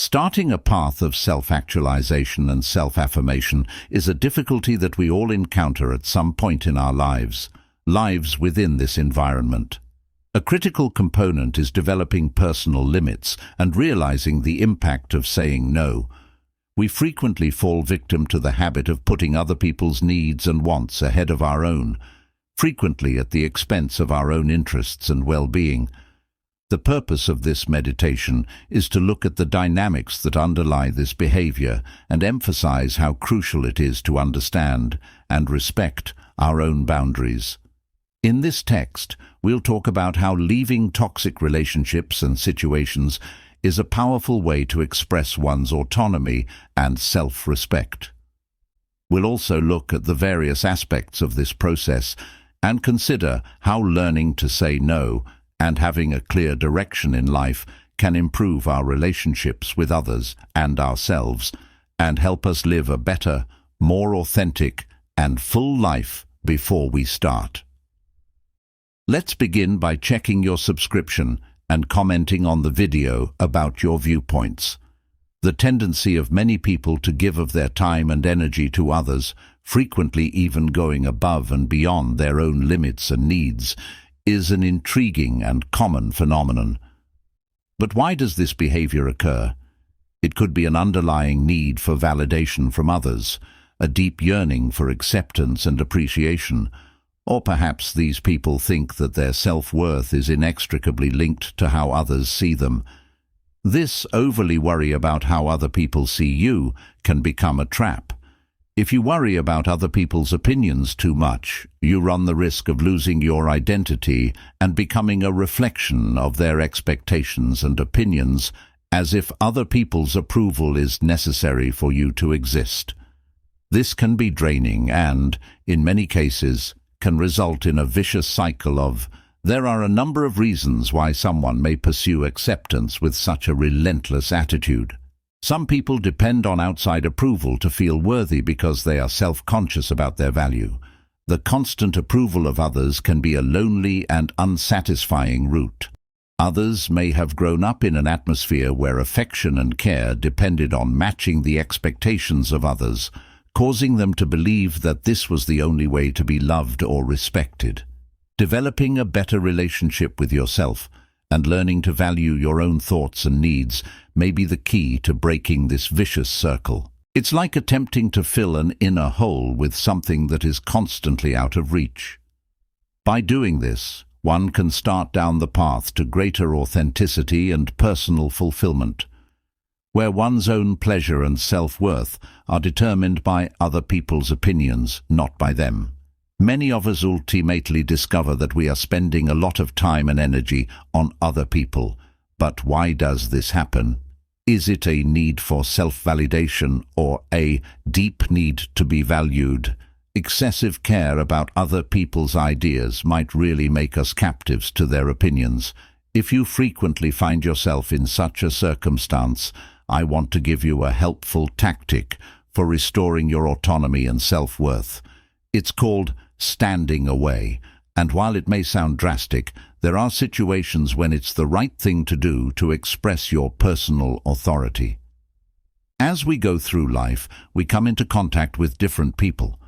Starting a path of self-actualization and self-affirmation is a difficulty that we all encounter at some point in our lives within this environment. A critical component is developing personal limits and realizing the impact of saying no. We frequently fall victim to the habit of putting other people's needs and wants ahead of our own, frequently at the expense of our own interests and well-being. The purpose of this meditation is to look at the dynamics that underlie this behavior and emphasize how crucial it is to understand and respect our own boundaries. In this text, we'll talk about how leaving toxic relationships and situations is a powerful way to express one's autonomy and self-respect. We'll also look at the various aspects of this process and consider how learning to say no and having a clear direction in life can improve our relationships with others and ourselves and help us live a better, more authentic and full life before we start. Let's begin by checking your subscription and commenting on the video about your viewpoints. The tendency of many people to give of their time and energy to others, frequently even going above and beyond their own limits and needs, is an intriguing and common phenomenon. But why does this behavior occur? It could be an underlying need for validation from others, a deep yearning for acceptance and appreciation, or perhaps these people think that their self-worth is inextricably linked to how others see them. This overly worry about how other people see you can become a trap. If you worry about other people's opinions too much, you run the risk of losing your identity and becoming a reflection of their expectations and opinions, as if other people's approval is necessary for you to exist. This can be draining and, in many cases, can result in a vicious cycle of, there are a number of reasons why someone may pursue acceptance with such a relentless attitude. Some people depend on outside approval to feel worthy because they are self-conscious about their value. The constant approval of others can be a lonely and unsatisfying route. Others may have grown up in an atmosphere where affection and care depended on matching the expectations of others, causing them to believe that this was the only way to be loved or respected. Developing a better relationship with yourself and learning to value your own thoughts and needs may be the key to breaking this vicious circle. It's like attempting to fill an inner hole with something that is constantly out of reach. By doing this, one can start down the path to greater authenticity and personal fulfillment, where one's own pleasure and self-worth are determined by other people's opinions, not by them. Many of us ultimately discover that we are spending a lot of time and energy on other people. But why does this happen? Is it a need for self-validation or a deep need to be valued? Excessive care about other people's ideas might really make us captives to their opinions. If you frequently find yourself in such a circumstance, I want to give you a helpful tactic for restoring your autonomy and self-worth. It's called standing away, and while it may sound drastic, there are situations when it's the right thing to do to express your personal authority. As we go through life, we come into contact with different people.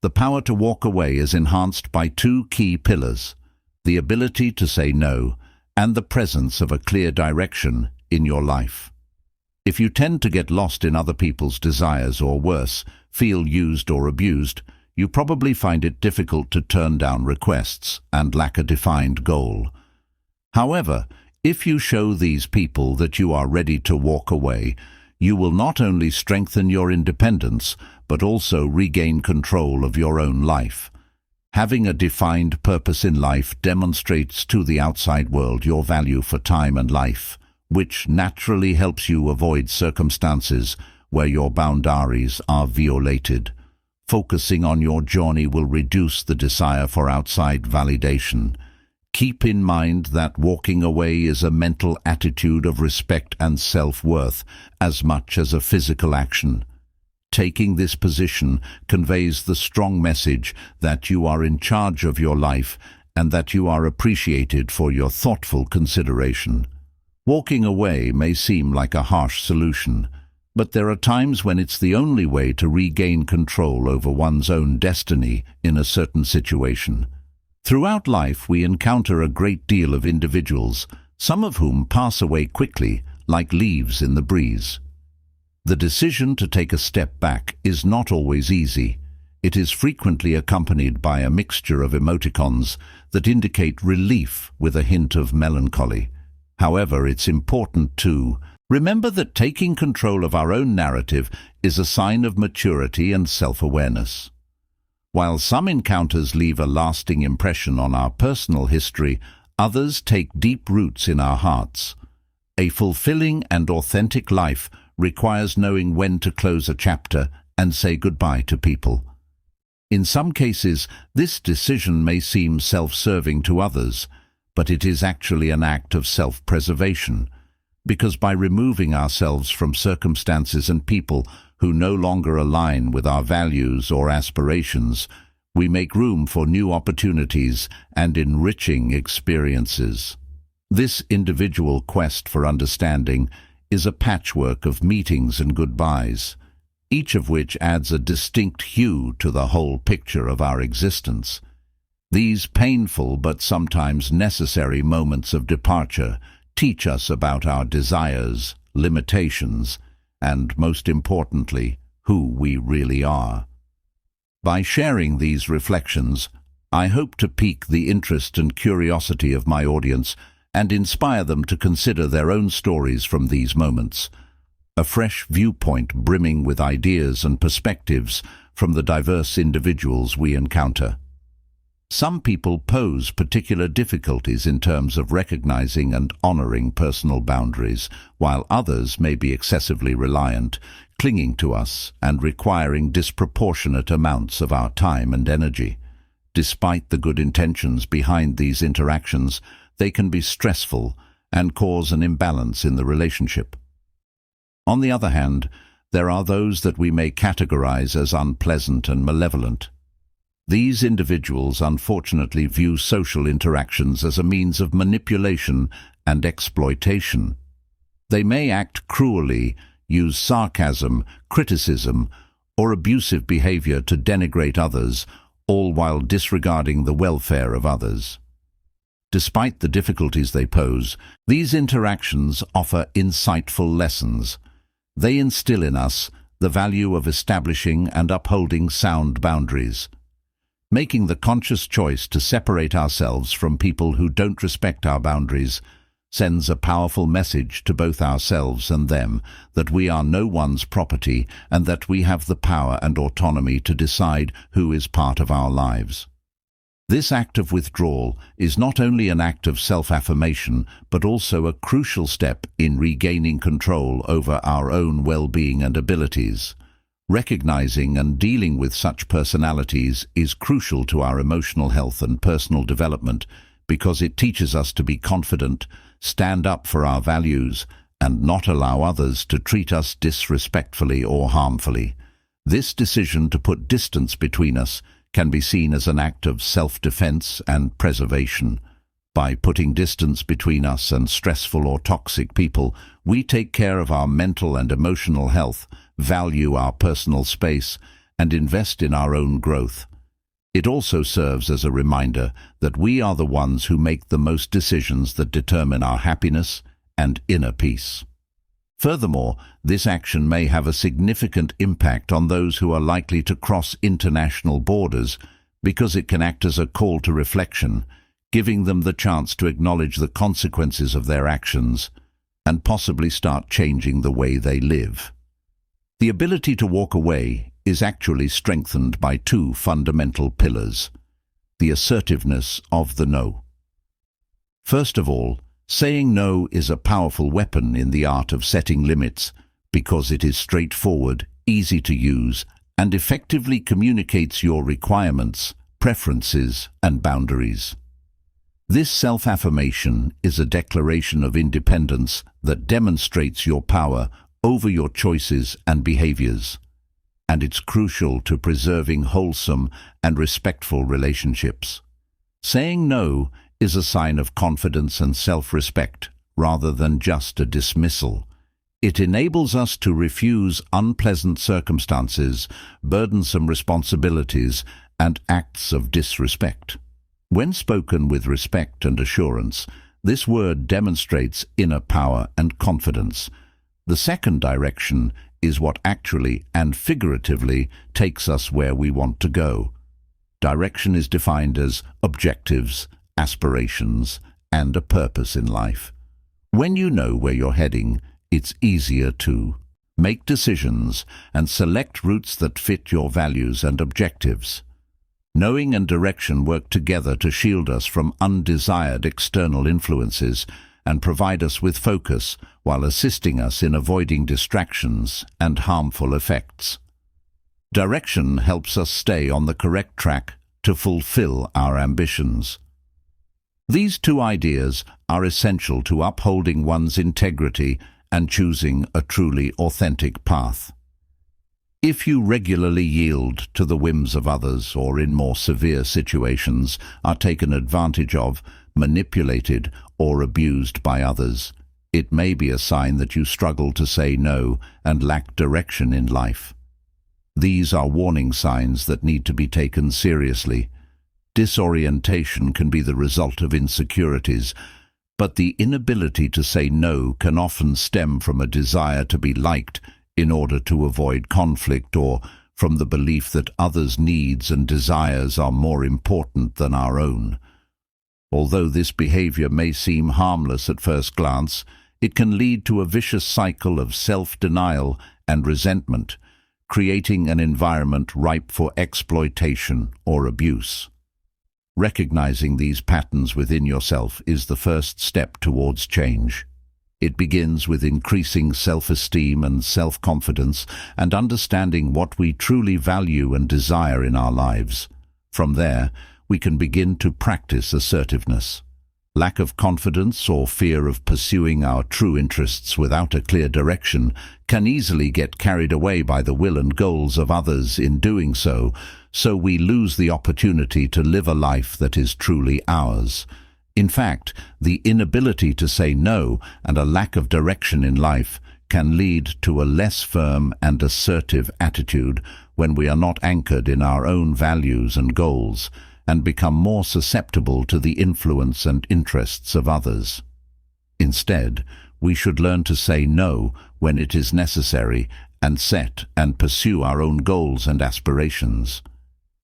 The power to walk away is enhanced by two key pillars: the ability to say no and the presence of a clear direction in your life. If you tend to get lost in other people's desires or worse, feel used or abused, you probably find it difficult to turn down requests and lack a defined goal. However, if you show these people that you are ready to walk away, you will not only strengthen your independence, but also regain control of your own life. Having a defined purpose in life demonstrates to the outside world your value for time and life, which naturally helps you avoid circumstances where your boundaries are violated. Focusing on your journey will reduce the desire for outside validation. Keep in mind that walking away is a mental attitude of respect and self-worth as much as a physical action. Taking this position conveys the strong message that you are in charge of your life and that you are appreciated for your thoughtful consideration. Walking away may seem like a harsh solution, but there are times when it's the only way to regain control over one's own destiny in a certain situation. Throughout life, we encounter a great deal of individuals, some of whom pass away quickly, like leaves in the breeze. The decision to take a step back is not always easy. It is frequently accompanied by a mixture of emoticons that indicate relief with a hint of melancholy. However, it's important to remember that taking control of our own narrative is a sign of maturity and self-awareness. While some encounters leave a lasting impression on our personal history, others take deep roots in our hearts. A fulfilling and authentic life requires knowing when to close a chapter and say goodbye to people. In some cases, this decision may seem self-serving to others, but it is actually an act of self-preservation, because by removing ourselves from circumstances and people who no longer align with our values or aspirations, we make room for new opportunities and enriching experiences. This individual quest for understanding is a patchwork of meetings and goodbyes, each of which adds a distinct hue to the whole picture of our existence. These painful but sometimes necessary moments of departure teach us about our desires, limitations, and, most importantly, who we really are. By sharing these reflections, I hope to pique the interest and curiosity of my audience and inspire them to consider their own stories from these moments. A fresh viewpoint brimming with ideas and perspectives from the diverse individuals we encounter. Some people pose particular difficulties in terms of recognizing and honoring personal boundaries, while others may be excessively reliant, clinging to us and requiring disproportionate amounts of our time and energy. Despite the good intentions behind these interactions, they can be stressful and cause an imbalance in the relationship. On the other hand, there are those that we may categorize as unpleasant and malevolent. These individuals unfortunately view social interactions as a means of manipulation and exploitation. They may act cruelly, use sarcasm, criticism, or abusive behavior to denigrate others, all while disregarding the welfare of others. Despite the difficulties they pose, these interactions offer insightful lessons. They instill in us the value of establishing and upholding sound boundaries. Making the conscious choice to separate ourselves from people who don't respect our boundaries sends a powerful message to both ourselves and them that we are no one's property and that we have the power and autonomy to decide who is part of our lives. This act of withdrawal is not only an act of self-affirmation, but also a crucial step in regaining control over our own well-being and abilities. Recognizing and dealing with such personalities is crucial to our emotional health and personal development because it teaches us to be confident, stand up for our values, and not allow others to treat us disrespectfully or harmfully. This decision to put distance between us can be seen as an act of self-defense and preservation. By putting distance between us and stressful or toxic people, we take care of our mental and emotional health, value our personal space, and invest in our own growth. It also serves as a reminder that we are the ones who make the most decisions that determine our happiness and inner peace. Furthermore, this action may have a significant impact on those who are likely to cross international borders because it can act as a call to reflection, giving them the chance to acknowledge the consequences of their actions and possibly start changing the way they live. The ability to walk away is actually strengthened by two fundamental pillars: the assertiveness of the no. First of all, saying no is a powerful weapon in the art of setting limits because it is straightforward, easy to use, and effectively communicates your requirements, preferences, and boundaries. This self-affirmation is a declaration of independence that demonstrates your power over your choices and behaviors, and it's crucial to preserving wholesome and respectful relationships. Saying no is a sign of confidence and self-respect rather than just a dismissal. It enables us to refuse unpleasant circumstances, burdensome responsibilities, and acts of disrespect. When spoken with respect and assurance, this word demonstrates inner power and confidence. The second direction is what actually and figuratively takes us where we want to go. Direction is defined as objectives, aspirations, and a purpose in life. When you know where you're heading, it's easier to make decisions and select routes that fit your values and objectives. Knowing and direction work together to shield us from undesired external influences and provide us with focus while assisting us in avoiding distractions and harmful effects. Direction helps us stay on the correct track to fulfill our ambitions. These two ideas are essential to upholding one's integrity and choosing a truly authentic path. If you regularly yield to the whims of others or in more severe situations are taken advantage of, manipulated or abused by others, it may be a sign that you struggle to say no and lack direction in life. These are warning signs that need to be taken seriously. Disorientation can be the result of insecurities, but the inability to say no can often stem from a desire to be liked in order to avoid conflict or from the belief that others' needs and desires are more important than our own. Although this behavior may seem harmless at first glance, it can lead to a vicious cycle of self-denial and resentment, creating an environment ripe for exploitation or abuse. Recognizing these patterns within yourself is the first step towards change. It begins with increasing self-esteem and self-confidence and understanding what we truly value and desire in our lives. From there, we can begin to practice assertiveness. Lack of confidence or fear of pursuing our true interests without a clear direction can easily get carried away by the will and goals of others in doing so we lose the opportunity to live a life that is truly ours. In fact, the inability to say no and a lack of direction in life can lead to a less firm and assertive attitude when we are not anchored in our own values and goals, and become more susceptible to the influence and interests of others. Instead, we should learn to say no when it is necessary and set and pursue our own goals and aspirations.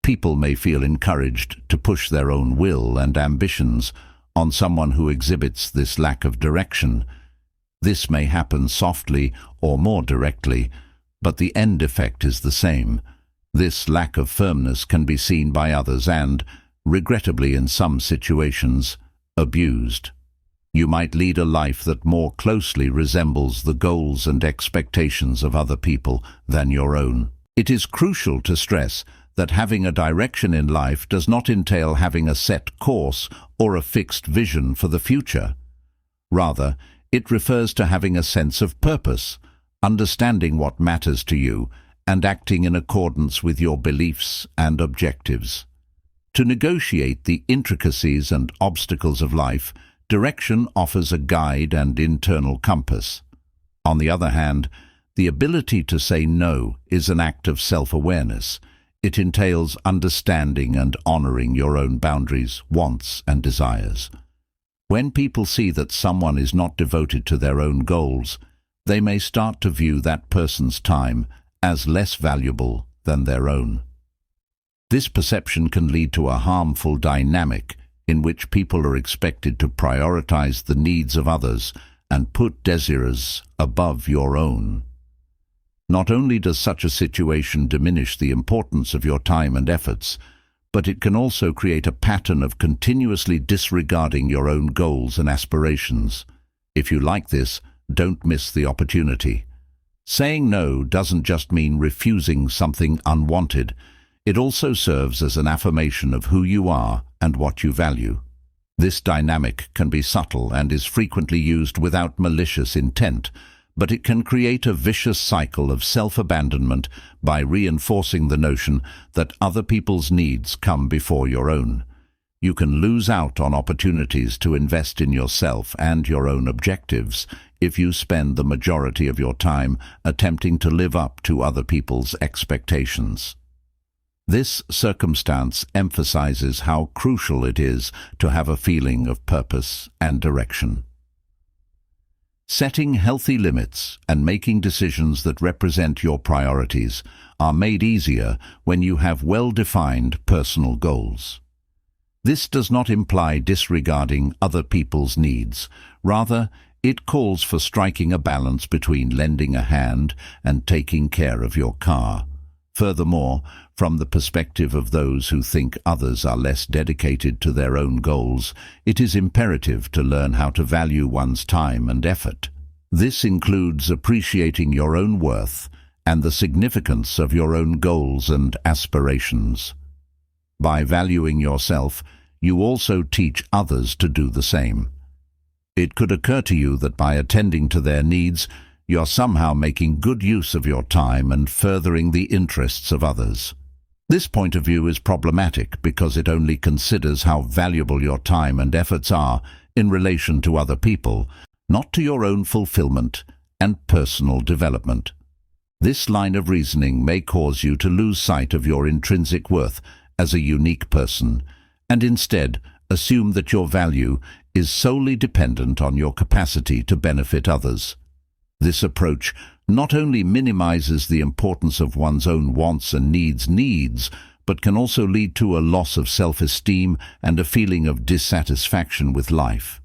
People may feel encouraged to push their own will and ambitions on someone who exhibits this lack of direction. This may happen softly or more directly, but the end effect is the same. This lack of firmness can be seen by others and, regrettably in some situations, abused. You might lead a life that more closely resembles the goals and expectations of other people than your own. It is crucial to stress that having a direction in life does not entail having a set course or a fixed vision for the future. Rather, it refers to having a sense of purpose, understanding what matters to you, and acting in accordance with your beliefs and objectives. To negotiate the intricacies and obstacles of life, direction offers a guide and internal compass. On the other hand, the ability to say no is an act of self-awareness. It entails understanding and honoring your own boundaries, wants, and desires. When people see that someone is not devoted to their own goals, they may start to view that person's time as less valuable than their own. This perception can lead to a harmful dynamic in which people are expected to prioritize the needs of others and put desires above your own. Not only does such a situation diminish the importance of your time and efforts, but it can also create a pattern of continuously disregarding your own goals and aspirations. If you like this, don't miss the opportunity. Saying no doesn't just mean refusing something unwanted. It also serves as an affirmation of who you are and what you value. This dynamic can be subtle and is frequently used without malicious intent, but it can create a vicious cycle of self-abandonment by reinforcing the notion that other people's needs come before your own. You can lose out on opportunities to invest in yourself and your own objectives if you spend the majority of your time attempting to live up to other people's expectations. This circumstance emphasizes how crucial it is to have a feeling of purpose and direction. Setting healthy limits and making decisions that represent your priorities are made easier when you have well-defined personal goals. This does not imply disregarding other people's needs. Rather, it calls for striking a balance between lending a hand and taking care of your car. Furthermore, from the perspective of those who think others are less dedicated to their own goals, it is imperative to learn how to value one's time and effort. This includes appreciating your own worth and the significance of your own goals and aspirations. By valuing yourself, you also teach others to do the same. It could occur to you that by attending to their needs, you're somehow making good use of your time and furthering the interests of others. This point of view is problematic because it only considers how valuable your time and efforts are in relation to other people, not to your own fulfillment and personal development. This line of reasoning may cause you to lose sight of your intrinsic worth as a unique person, and instead assume that your value is solely dependent on your capacity to benefit others. This approach not only minimizes the importance of one's own wants and needs, but can also lead to a loss of self-esteem and a feeling of dissatisfaction with life.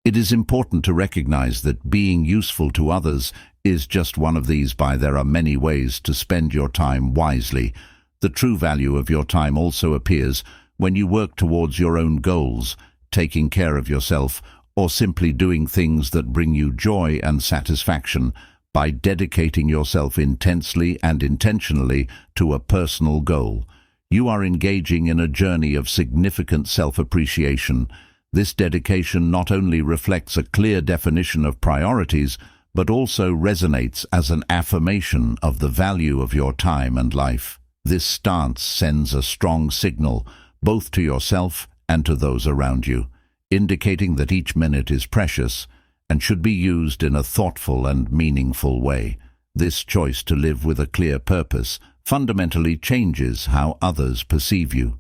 It is important to recognize that being useful to others is just one of these. There are many ways to spend your time wisely. The true value of your time also appears when you work towards your own goals, taking care of yourself, or simply doing things that bring you joy and satisfaction. By dedicating yourself intensely and intentionally to a personal goal, you are engaging in a journey of significant self-appreciation. This dedication not only reflects a clear definition of priorities, but also resonates as an affirmation of the value of your time and life. This stance sends a strong signal both to yourself and to those around you, indicating that each minute is precious and should be used in a thoughtful and meaningful way. This choice to live with a clear purpose fundamentally changes how others perceive you.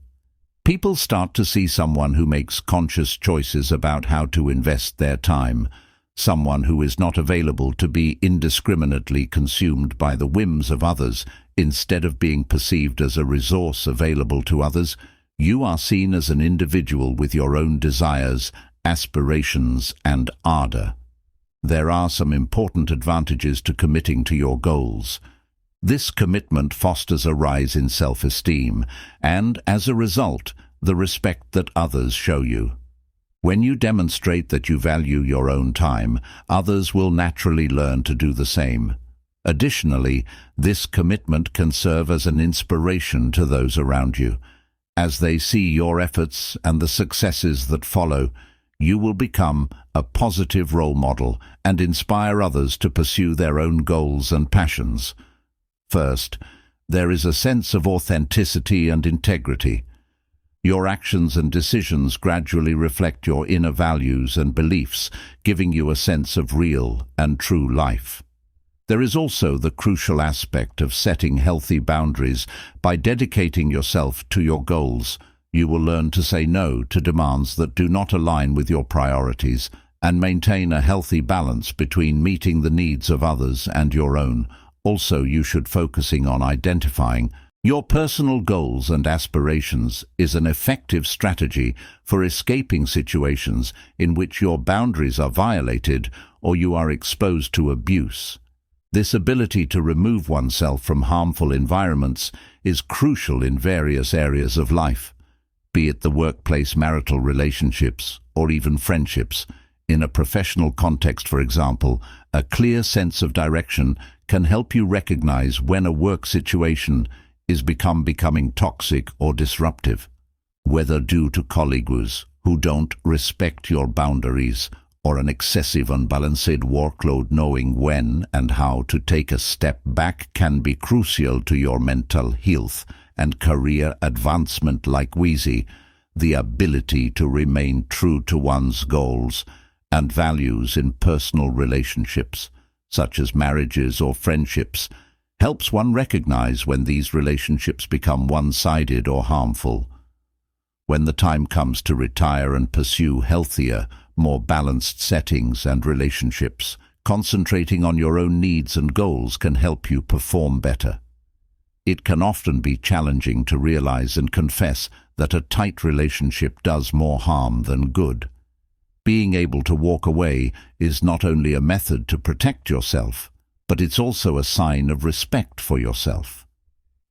People start to see someone who makes conscious choices about how to invest their time, someone who is not available to be indiscriminately consumed by the whims of others. Instead of being perceived as a resource available to others, you are seen as an individual with your own desires, aspirations, and ardor. There are some important advantages to committing to your goals. This commitment fosters a rise in self-esteem and, as a result, the respect that others show you. When you demonstrate that you value your own time, others will naturally learn to do the same. Additionally, this commitment can serve as an inspiration to those around you. As they see your efforts and the successes that follow, you will become a positive role model and inspire others to pursue their own goals and passions. First, there is a sense of authenticity and integrity. Your actions and decisions gradually reflect your inner values and beliefs, giving you a sense of real and true life. There is also the crucial aspect of setting healthy boundaries. By dedicating yourself to your goals, you will learn to say no to demands that do not align with your priorities and maintain a healthy balance between meeting the needs of others and your own. Also, you should focusing on identifying your personal goals and aspirations is an effective strategy for escaping situations in which your boundaries are violated or you are exposed to abuse. This ability to remove oneself from harmful environments is crucial in various areas of life, be it the workplace, marital relationships, or even friendships. In a professional context, for example, a clear sense of direction can help you recognize when a work situation is becoming toxic or disruptive, whether due to colleagues who don't respect your boundaries or an excessive unbalanced workload. Knowing when and how to take a step back can be crucial to your mental health and career advancement. Like Wheezy, the ability to remain true to one's goals and values in personal relationships, such as marriages or friendships, helps one recognize when these relationships become one-sided or harmful. When the time comes to retire and pursue healthier, more balanced settings and relationships, concentrating on your own needs and goals can help you perform better. It can often be challenging to realize and confess that a tight relationship does more harm than good. Being able to walk away is not only a method to protect yourself, but it's also a sign of respect for yourself.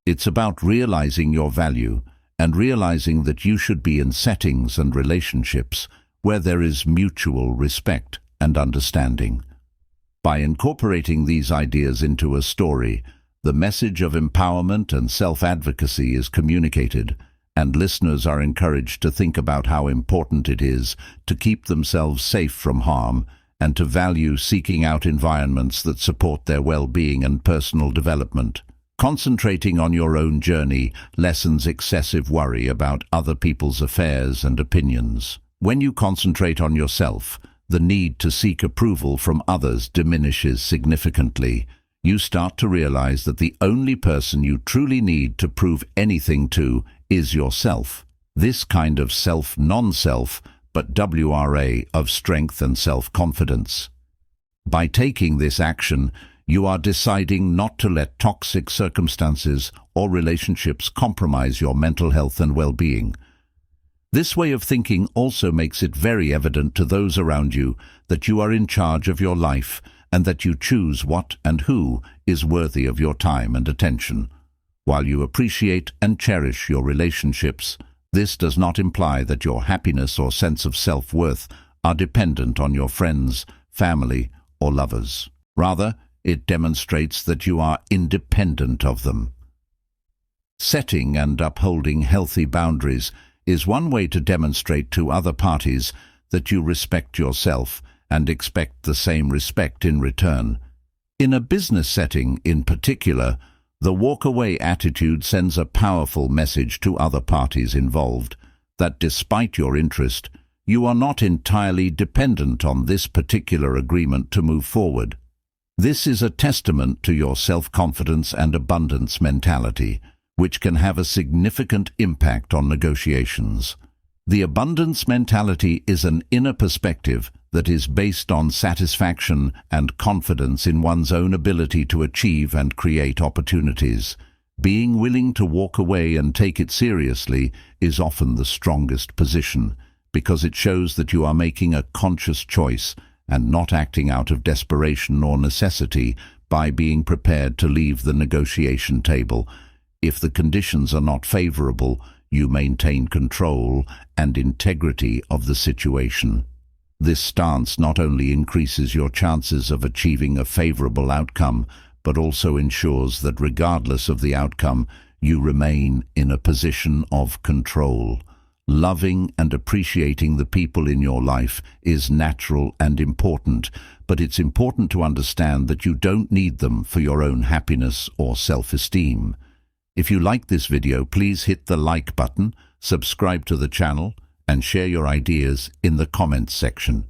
It's about realizing your value and realizing that you should be in settings and relationships where there is mutual respect and understanding. By incorporating these ideas into a story, the message of empowerment and self-advocacy is communicated, and listeners are encouraged to think about how important it is to keep themselves safe from harm and to value seeking out environments that support their well-being and personal development. Concentrating on your own journey lessens excessive worry about other people's affairs and opinions. When you concentrate on yourself, the need to seek approval from others diminishes significantly. You start to realize that the only person you truly need to prove anything to is yourself. This kind of non-self, but WRA of strength and self-confidence. By taking this action, you are deciding not to let toxic circumstances or relationships compromise your mental health and well-being. This way of thinking also makes it very evident to those around you that you are in charge of your life and that you choose what and who is worthy of your time and attention. While you appreciate and cherish your relationships, this does not imply that your happiness or sense of self-worth are dependent on your friends, family, or lovers. Rather, it demonstrates that you are independent of them. Setting and upholding healthy boundaries is one way to demonstrate to other parties that you respect yourself and expect the same respect in return. In a business setting in particular, the walk-away attitude sends a powerful message to other parties involved that despite your interest, you are not entirely dependent on this particular agreement to move forward. This is a testament to your self-confidence and abundance mentality, which can have a significant impact on negotiations. The abundance mentality is an inner perspective that is based on satisfaction and confidence in one's own ability to achieve and create opportunities. Being willing to walk away and take it seriously is often the strongest position, because it shows that you are making a conscious choice and not acting out of desperation or necessity. By being prepared to leave the negotiation table, if the conditions are not favorable, you maintain control and integrity of the situation. This stance not only increases your chances of achieving a favorable outcome, but also ensures that regardless of the outcome, you remain in a position of control. Loving and appreciating the people in your life is natural and important, but it's important to understand that you don't need them for your own happiness or self-esteem. If you like this video, please hit the like button, subscribe to the channel, and share your ideas in the comments section.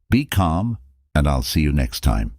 Be calm, and I'll see you next time.